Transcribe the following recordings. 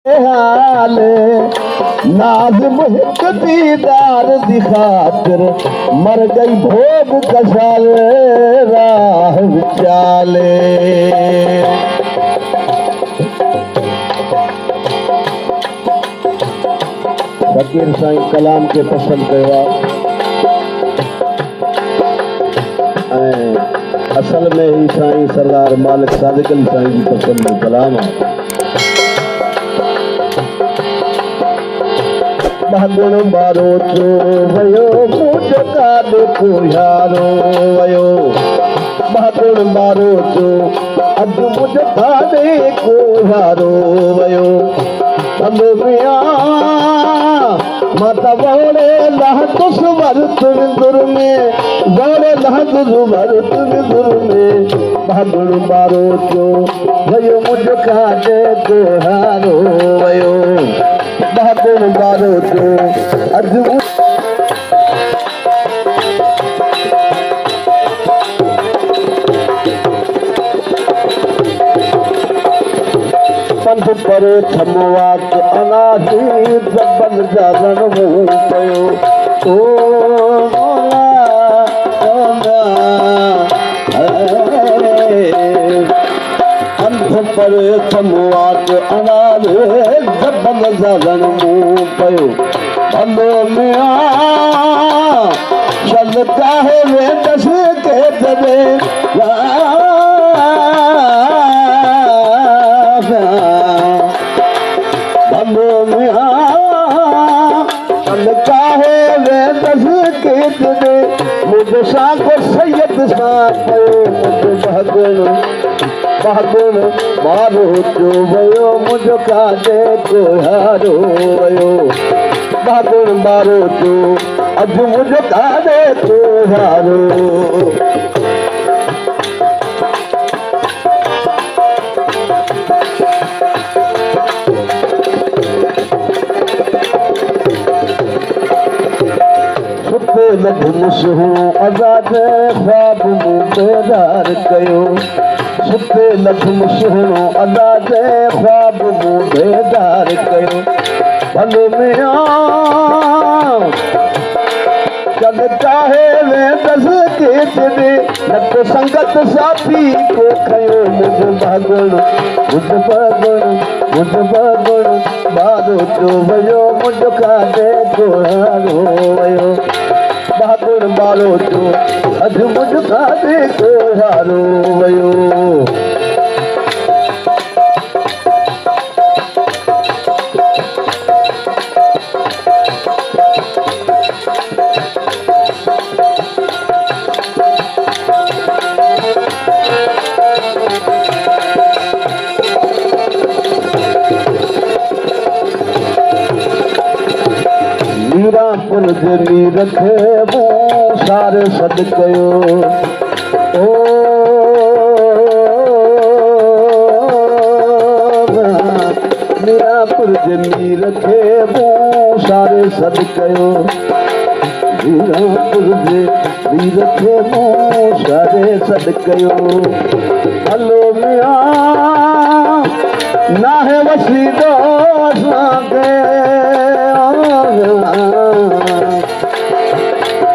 हाल नाज़िम हिक दीदार दी खातिर मर गई भोग कसाल राह विचाले। फकीर साईं कलाम के पसंद कयो असल में ही साईं सरदार मालिक सादिक अली साईं जी पसंद कलाम है। गुण मारो जो वयो मुझ काॾे को यारो वयो गुण मारो जो अॼु मुझ काॾे को यारो वयो माता वोड़े लहदुस वरत विंदुर में वोड़े लहदुस वरत विंदुर में गुण मारो जो वयो मुझ काॾे को यारो वयो गुण मारो जो अॼु पंध परे थमवात अनाजी जबल जागण मुंह पयो ओ पंध परे थमवात अनाजी जबल जागण मुंह पयो बंदो मिया चल काहे वे दस के दबे मुझे साको सैयद गुण मारो जो वयो मुझ काॾे को यारो वयो गुण मारो जो अॼु मुझ काॾे को यारो लधुमुस हूँ आज़ाद ख्वाब मूं बेदार कयो सुते लधुमुस हूँ आज़ाद ख्वाब मूं बेदार कयो भले मिया चल चाहे वे दस के दे न तो संगत साथी को खयो मुझ भगुण बारो जो वयो मुझ काॾे को यारो वयो गुण मारो जो अॼु मुझ काॾे को यारो वयो मीरापुर दिली रखे वो सारे सद कयो ओ मीरापुर दिली रखे वो सारे सद कयो मीरापुर दिली रखे वो सारे सद कयो हलो मिया नाहे वसीदो सागे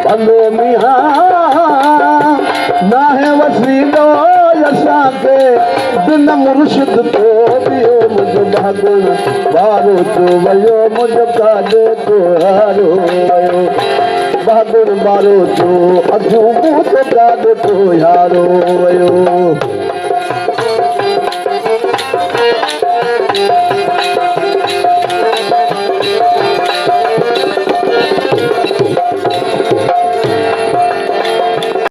बंदे मिया नाहे वसीलो असांखे बिन मुर्शिद तो बियो मुझ गुण मारो जो वयो मुझ काॾे को यारो वयो गुण मारो जो अॼु मुझ काॾे को यारो वयो